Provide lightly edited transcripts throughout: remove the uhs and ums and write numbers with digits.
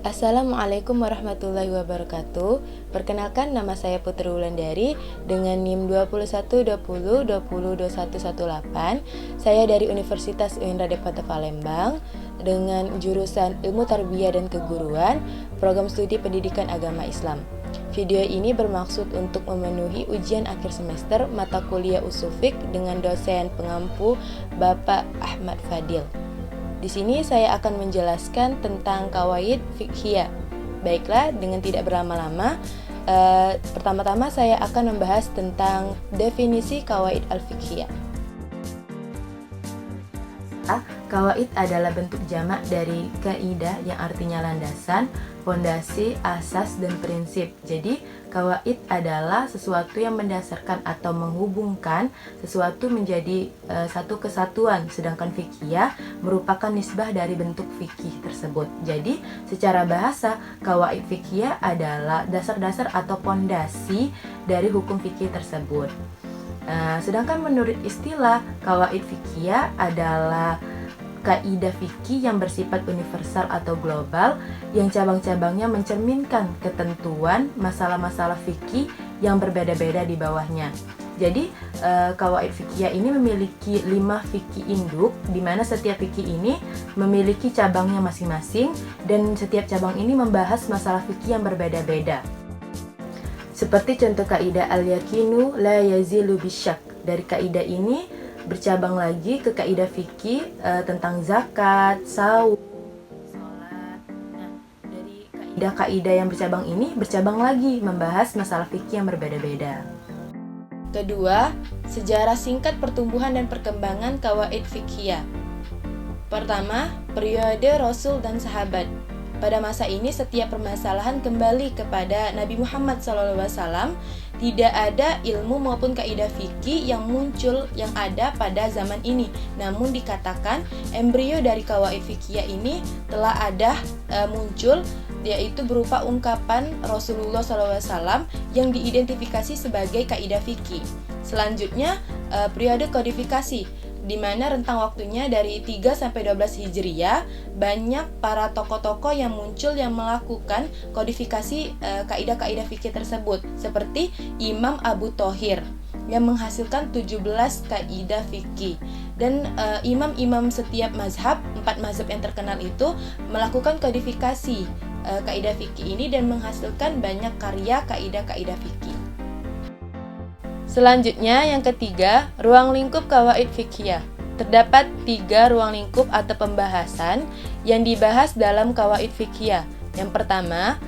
Assalamualaikum warahmatullahi wabarakatuh. Perkenalkan, nama saya Putri Wulandari dengan NIM 2120202118. Saya dari Universitas UIN Radepata Palembang dengan jurusan Ilmu Tarbiyah dan Keguruan, Program Studi Pendidikan Agama Islam. Video ini bermaksud untuk memenuhi ujian akhir semester mata kuliah Ushul Fiqh dengan dosen pengampu Bapak Ahmad Fadil. Di sini saya akan menjelaskan tentang kawaid fiqhiyah. Baiklah, dengan tidak berlama-lama, pertama-tama saya akan membahas tentang definisi kawaid al-fiqhiyah. Kawaid adalah bentuk jamak dari kaidah yang artinya landasan, fondasi, asas, dan prinsip. Jadi, kawaid adalah sesuatu yang mendasarkan atau menghubungkan sesuatu menjadi satu kesatuan, sedangkan fikih merupakan nisbah dari bentuk fikih tersebut. Jadi, secara bahasa, kawaid fikih adalah dasar-dasar atau fondasi dari hukum fikih tersebut. Sedangkan menurut istilah, kawaid fikih adalah kaidah fikih yang bersifat universal atau global yang cabang-cabangnya mencerminkan ketentuan masalah-masalah fikih yang berbeda-beda di bawahnya. Jadi, kawaid fikih ini memiliki 5 fikih induk, di mana setiap fikih ini memiliki cabangnya masing-masing dan setiap cabang ini membahas masalah fikih yang berbeda-beda. Seperti contoh kaidah al-yakinu la yazilu bisyak. Dari kaidah ini bercabang lagi ke kaidah fikih tentang zakat, saum, sholat. Nah, dari kaidah-kaidah yang bercabang ini bercabang lagi membahas masalah fikih yang berbeda-beda. Kedua, sejarah singkat pertumbuhan dan perkembangan kawaid fiqhiyah. Pertama, periode Rasul dan sahabat. Pada masa ini setiap permasalahan kembali kepada Nabi Muhammad SAW. Tidak ada ilmu maupun kaidah fikih yang muncul yang ada pada zaman ini. Namun dikatakan embrio dari kawaid fikih ini telah ada muncul, yaitu berupa ungkapan Rasulullah SAW yang diidentifikasi sebagai kaidah fikih. Selanjutnya periode kodifikasi, di mana rentang waktunya dari 3 sampai 12 Hijriyah, banyak para tokoh-tokoh yang muncul yang melakukan kodifikasi kaidah-kaidah fikih tersebut, seperti Imam Abu Thohir yang menghasilkan 17 kaidah fikih. Dan imam-imam setiap mazhab, 4 mazhab yang terkenal itu melakukan kodifikasi kaidah fikih ini dan menghasilkan banyak karya kaidah-kaidah fikih. Selanjutnya, yang ketiga, ruang lingkup kawaid fiqhiyah. Terdapat 3 ruang lingkup atau pembahasan yang dibahas dalam kawaid fiqhiyah. Yang pertama,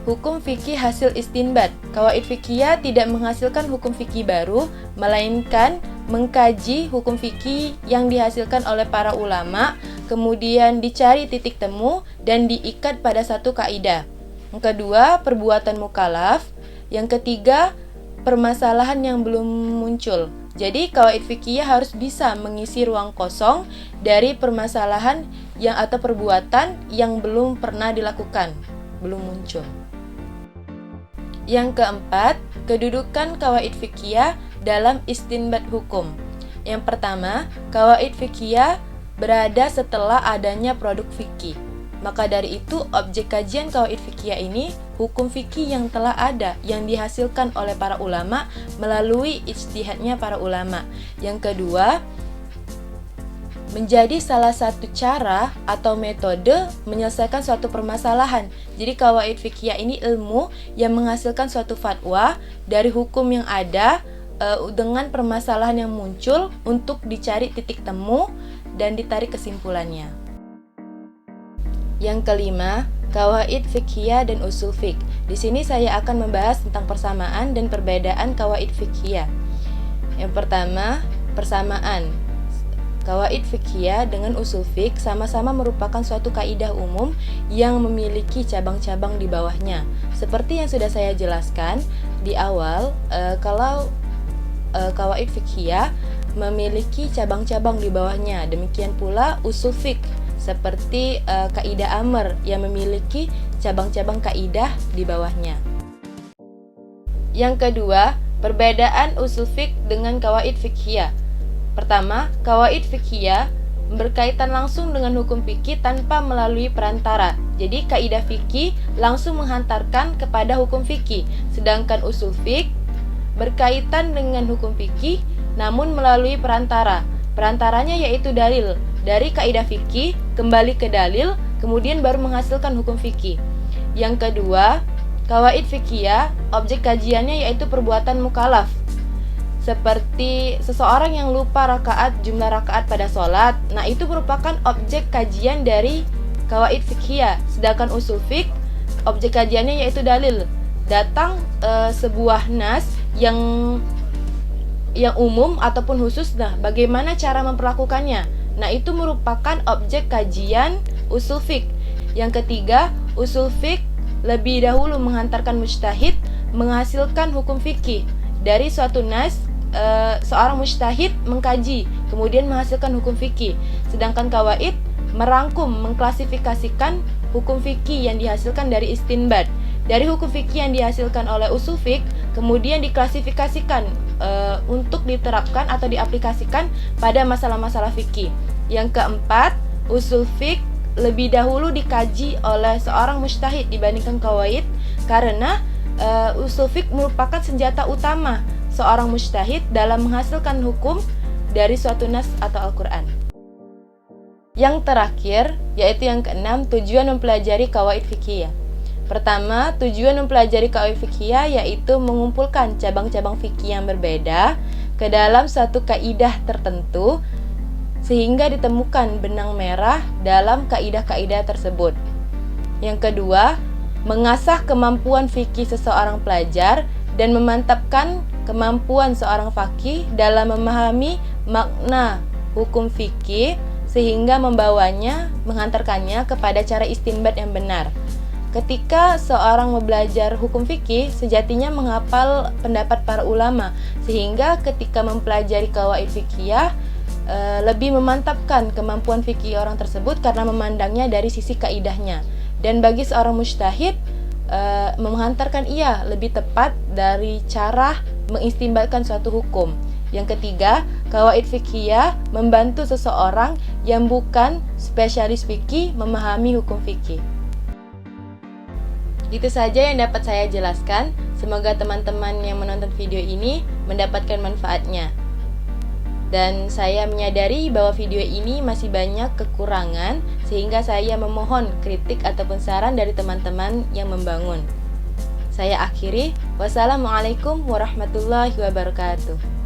hukum fikih hasil istinbat. Kawaid fiqhiyah tidak menghasilkan hukum fikih baru, melainkan mengkaji hukum fikih yang dihasilkan oleh para ulama, kemudian dicari titik temu dan diikat pada satu kaidah. Yang kedua, perbuatan mukallaf. Yang ketiga, permasalahan yang belum muncul. Jadi kawaid fikih harus bisa mengisi ruang kosong dari permasalahan yang atau perbuatan yang belum pernah dilakukan, belum muncul. Yang keempat, kedudukan kawaid fikih dalam istinbat hukum. Yang pertama, kawaid fikih berada setelah adanya produk fikih. Maka dari itu, objek kajian kawaid fiqhiyah ini hukum fikih yang telah ada, yang dihasilkan oleh para ulama melalui ijtihadnya para ulama. Yang kedua, menjadi salah satu cara atau metode menyelesaikan suatu permasalahan. Jadi kawaid fiqhiyah ini ilmu yang menghasilkan suatu fatwa dari hukum yang ada dengan permasalahan yang muncul untuk dicari titik temu dan ditarik kesimpulannya. Yang kelima, kawaid fiqhiyah dan usul fiqh. Di sini saya akan membahas tentang persamaan dan perbedaan kawaid fiqhiyah. Yang pertama, persamaan. Kawaid fiqhiyah dengan usul fiqh sama-sama merupakan suatu kaidah umum yang memiliki cabang-cabang di bawahnya. Seperti yang sudah saya jelaskan di awal, kalau kawaid fiqhiyah memiliki cabang-cabang di bawahnya. Demikian pula usul fiqh, seperti kaidah amr yang memiliki cabang-cabang kaidah di bawahnya. Yang kedua, perbedaan usul fiqh dengan kawaid fiqhiyah. Pertama, kawaid fiqhiyah berkaitan langsung dengan hukum fikih tanpa melalui perantara. Jadi kaidah fikih langsung menghantarkan kepada hukum fikih, sedangkan usul fiqh berkaitan dengan hukum fikih namun melalui perantara. Perantaranya yaitu dalil. Dari kaidah fikih kembali ke dalil, kemudian baru menghasilkan hukum fikih. Yang kedua, qawaid fiqhiyah, objek kajiannya yaitu perbuatan mukallaf. Seperti seseorang yang lupa jumlah rakaat pada sholat, nah itu merupakan objek kajian dari qawaid fiqhiyah. Sedangkan usul fiqh, objek kajiannya yaitu dalil. Datang sebuah nas yang umum ataupun khusus, nah bagaimana cara memperlakukannya. Nah itu merupakan objek kajian usul fiqh. Yang ketiga, usul fiqh lebih dahulu menghantarkan mujtahid menghasilkan hukum fikih. Dari suatu nas, seorang mujtahid mengkaji, kemudian menghasilkan hukum fikih. Sedangkan qawaid merangkum, mengklasifikasikan hukum fikih yang dihasilkan dari istinbat. Dari hukum fikih yang dihasilkan oleh usul fiqh, kemudian diklasifikasikan untuk diterapkan atau diaplikasikan pada masalah-masalah fikih. Yang keempat, usul fiqh lebih dahulu dikaji oleh seorang mujtahid dibandingkan qawaid, karena usul fiqh merupakan senjata utama seorang mujtahid dalam menghasilkan hukum dari suatu nas atau Al-Quran. Yang terakhir, yaitu yang keenam, tujuan mempelajari qawaid fiqhiyah. Pertama, tujuan mempelajari qawaid fiqhiyah yaitu mengumpulkan cabang-cabang fikih yang berbeda ke dalam satu kaidah tertentu sehingga ditemukan benang merah dalam kaidah-kaidah tersebut. Yang kedua, mengasah kemampuan fikih seseorang pelajar dan memantapkan kemampuan seorang faqih dalam memahami makna hukum fikih sehingga menghantarkannya kepada cara istinbat yang benar. Ketika seorang belajar hukum fikih, sejatinya menghafal pendapat para ulama, sehingga ketika mempelajari qawaid fiqhiyah lebih memantapkan kemampuan fikih orang tersebut karena memandangnya dari sisi kaidahnya. Dan bagi seorang mujtahid, menghantarkan ia lebih tepat dari cara mengistinbatkan suatu hukum. Yang ketiga, qawaid fiqhiyah membantu seseorang yang bukan spesialis fikih memahami hukum fikih. Itu saja yang dapat saya jelaskan. Semoga teman-teman yang menonton video ini mendapatkan manfaatnya. Dan saya menyadari bahwa video ini masih banyak kekurangan, sehingga saya memohon kritik ataupun saran dari teman-teman yang membangun. Saya akhiri, wassalamualaikum warahmatullahi wabarakatuh.